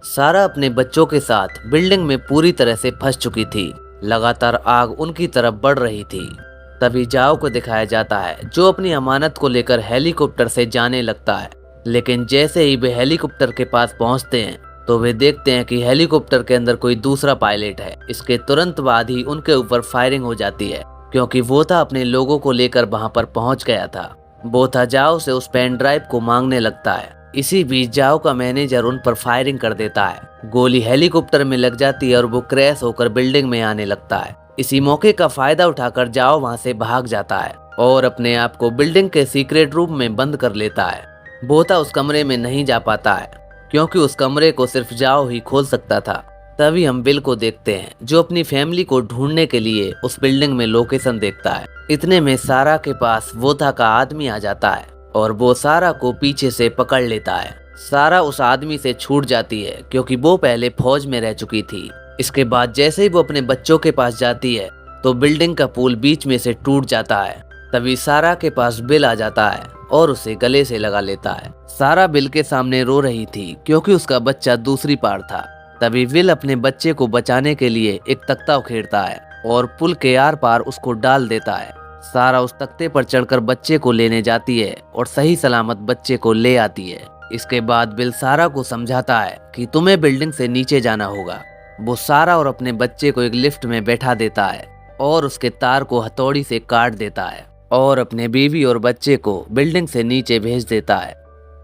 सारा अपने बच्चों के साथ बिल्डिंग में पूरी तरह से फंस चुकी थी। लगातार आग उनकी तरफ बढ़ रही थी। तभी जाओ को दिखाया जाता है जो अपनी अमानत को लेकर हेलीकॉप्टर से जाने लगता है। लेकिन जैसे ही वे हेलीकॉप्टर के पास पहुंचते हैं तो वे देखते हैं कि हेलीकॉप्टर के अंदर कोई दूसरा पायलट है। इसके तुरंत बाद ही उनके ऊपर फायरिंग हो जाती है क्योंकि वोथा अपने लोगों को लेकर वहां पर पहुंच गया था। वोथा जाओ से उस पेन ड्राइव को मांगने लगता है। इसी बीच जाओ का मैनेजर उन पर फायरिंग कर देता है। गोली हेलीकॉप्टर में लग जाती है और वो क्रैश होकर बिल्डिंग में आने लगता है। इसी मौके का फायदा उठाकर जाओ वहां से भाग जाता है और अपने आप को बिल्डिंग के सीक्रेट रूम में बंद कर लेता है। वोथा उस कमरे में नहीं जा पाता है क्योंकि उस कमरे को सिर्फ जाओ ही खोल सकता था। तभी हम बिल को देखते हैं जो अपनी फैमिली को ढूंढने के लिए उस बिल्डिंग में लोकेशन देखता है। इतने में सारा के पास वोथा का आदमी आ जाता है और वो सारा को पीछे से पकड़ लेता है। सारा उस आदमी से छूट जाती है क्योंकि वो पहले फौज में रह चुकी थी। इसके बाद जैसे ही वो अपने बच्चों के पास जाती है तो बिल्डिंग का पुल बीच में से टूट जाता है। तभी सारा के पास बिल आ जाता है और उसे गले से लगा लेता है। सारा बिल के सामने रो रही थी क्योंकि उसका बच्चा दूसरी पार था। तभी विल अपने बच्चे को बचाने के लिए एक तख्ता उखेड़ता है और पुल के आर पार उसको डाल देता है। सारा उस तख्ते पर चढ़कर बच्चे को लेने जाती है और सही सलामत बच्चे को ले आती है। इसके बाद बिल सारा को समझाता है कि तुम्हें बिल्डिंग से नीचे जाना होगा। वो सारा और अपने बच्चे को एक लिफ्ट में बैठा देता है और उसके तार को हथौड़ी से काट देता है और अपने बीवी और बच्चे को बिल्डिंग से नीचे भेज देता है।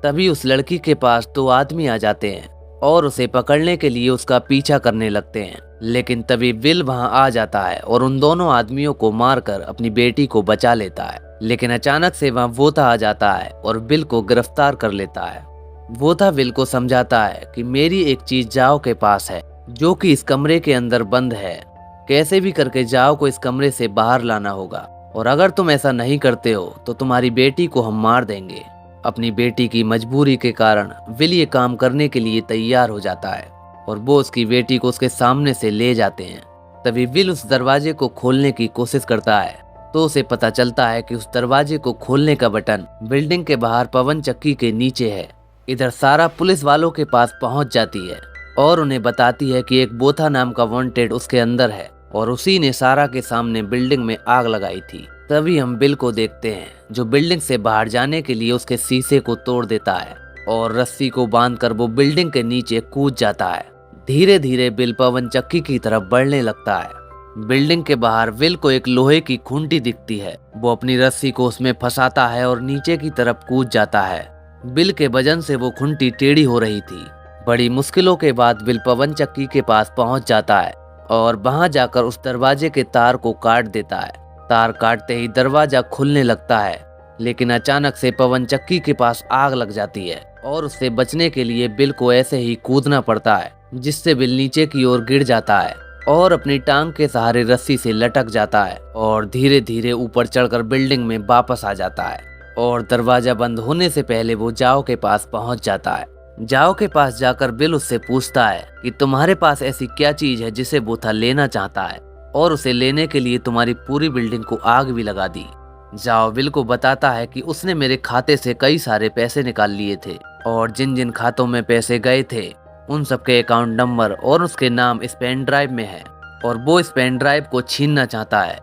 तभी उस लड़की के पास दो आदमी आ जाते हैं और उसे पकड़ने के लिए उसका पीछा करने लगते हैं। लेकिन तभी विल वहां आ जाता है और उन दोनों आदमियों को मारकर अपनी बेटी को बचा लेता है। लेकिन अचानक से वहां वोथा आ जाता है और विल को गिरफ्तार कर लेता है। वोथा विल को समझाता है कि मेरी एक चीज जाओ के पास है जो कि इस कमरे के अंदर बंद है। कैसे भी करके जाओ को इस कमरे से बाहर लाना होगा और अगर तुम ऐसा नहीं करते हो तो तुम्हारी बेटी को हम मार देंगे। अपनी बेटी की मजबूरी के कारण विल ये काम करने के लिए तैयार हो जाता है और वो उसकी बेटी को उसके सामने से ले जाते हैं। तभी विल उस दरवाजे को खोलने की कोशिश करता है तो उसे पता चलता है कि उस दरवाजे को खोलने का बटन बिल्डिंग के बाहर पवन चक्की के नीचे है। इधर सारा पुलिस वालों के पास पहुंच जाती है और उन्हें बताती है कि एक वोथा नाम का वांटेड उसके अंदर है और उसी ने सारा के सामने बिल्डिंग में आग लगाई थी। तभी हम बिल को देखते हैं जो बिल्डिंग से बाहर जाने के लिए उसके शीशे को तोड़ देता है और रस्सी को बांधकर वो बिल्डिंग के नीचे कूद जाता है। धीरे धीरे बिल पवन चक्की की तरफ बढ़ने लगता है। बिल्डिंग के बाहर विल को एक लोहे की खूंटी दिखती है। वो अपनी रस्सी को उसमें फंसाता है और नीचे की तरफ कूद जाता है। बिल के वजन से वो खूंटी टेढ़ी हो रही थी। बड़ी मुश्किलों के बाद बिल पवन चक्की के पास पहुंच जाता है और वहां जाकर उस दरवाजे के तार को काट देता है। तार काटते ही दरवाजा खुलने लगता है लेकिन अचानक से पवन चक्की के पास आग लग जाती है और उससे बचने के लिए बिल को ऐसे ही कूदना पड़ता है जिससे बिल नीचे की ओर गिर जाता है और अपनी टांग के सहारे रस्सी से लटक जाता है और धीरे धीरे ऊपर चढ़कर बिल्डिंग में वापस आ जाता है और दरवाजा बंद होने से पहले वो जाओ के पास पहुंच जाता है। जाओ के पास जाकर बिल उससे पूछता है कि तुम्हारे पास ऐसी क्या चीज है जिसे वोथा लेना चाहता है और उसे लेने के लिए तुम्हारी पूरी बिल्डिंग को आग भी लगा दी। जाओ विल को बताता है कि उसने मेरे खाते से कई सारे पैसे निकाल लिए थे और जिन जिन खातों में पैसे गए थे उन सबके अकाउंट नंबर और उसके नाम इस पेन ड्राइव में है और वो इस पेन ड्राइव को छीनना चाहता है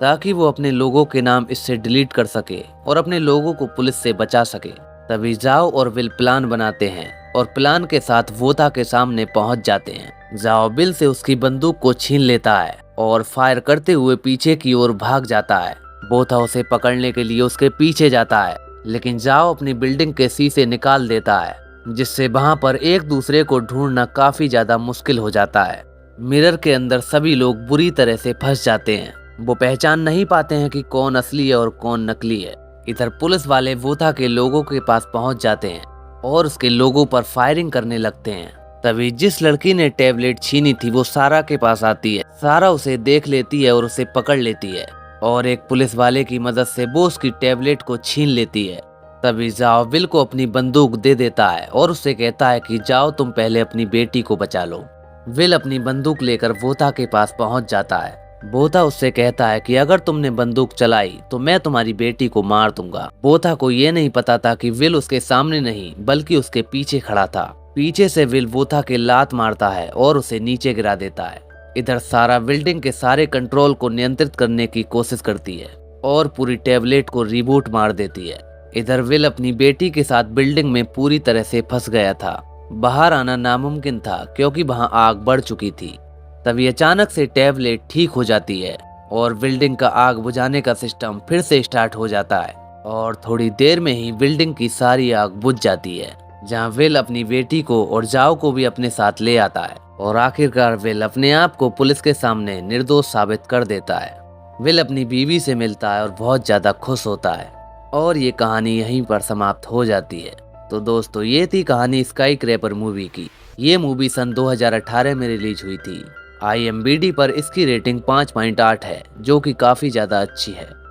ताकि वो अपने लोगों के नाम इससे डिलीट कर सके और अपने लोगों को पुलिस से बचा सके। तभी जाओ और विल प्लान बनाते हैं और प्लान के साथ वोथा के सामने पहुंच जाते हैं। जाओ बिल से उसकी बंदूक को छीन लेता है और फायर करते हुए पीछे की ओर भाग जाता है। वोथा उसे पकड़ने के लिए उसके पीछे जाता है लेकिन जाओ अपनी बिल्डिंग के शीशे निकाल देता है जिससे वहां पर एक दूसरे को ढूंढना काफी ज्यादा मुश्किल हो जाता है। मिरर के अंदर सभी लोग बुरी तरह से फंस जाते हैं। वो पहचान नहीं पाते हैं कि कौन असली है और कौन नकली है। इधर पुलिस वाले वोथा के लोगों के पास पहुंच जाते हैं और उसके लोगों पर फायरिंग करने लगते हैं। तभी जिस लड़की ने टैबलेट छीनी थी वो सारा के पास आती है। सारा उसे देख लेती है और उसे पकड़ लेती है और एक पुलिस वाले की मदद से वो उसकी टैबलेट को छीन लेती है। तभी जाओ विल को अपनी बंदूक दे देता है और उससे कहता है कि जाओ तुम पहले अपनी बेटी को बचा लो। विल अपनी बंदूक लेकर वोथा के पास पहुंच जाता है। वोथा उससे कहता है कि अगर तुमने बंदूक चलाई तो मैं तुम्हारी बेटी को मार दूंगा। वोथा को ये नहीं पता था कि विल उसके सामने नहीं बल्कि उसके पीछे खड़ा था। पीछे से विल वोथा के लात मारता है और उसे नीचे गिरा देता है। इधर सारा बिल्डिंग के सारे कंट्रोल को नियंत्रित करने की कोशिश करती है और पूरी टैबलेट को रिबूट मार देती है। इधर विल अपनी बेटी के साथ बिल्डिंग में पूरी तरह से फंस गया था। बाहर आना नामुमकिन था क्योंकि वहां आग बढ़ चुकी थी। तभी अचानक से टैबलेट ठीक हो जाती है और बिल्डिंग का आग बुझाने का सिस्टम फिर से स्टार्ट हो जाता है और थोड़ी देर में ही बिल्डिंग की सारी आग बुझ जाती है, जहां विल अपनी बेटी को और जाओ को भी अपने साथ ले आता है और आखिरकार विल अपने आप को पुलिस के सामने निर्दोष साबित कर देता है। विल अपनी बीवी से मिलता है और बहुत ज्यादा खुश होता है और ये कहानी यहीं पर समाप्त हो जाती है। तो दोस्तों, ये थी कहानी स्काई क्रैपर मूवी की। ये मूवी सन 2018 में रिलीज हुई थी। IMDb पर इसकी रेटिंग 5.8 है, जो कि काफी ज्यादा अच्छी है।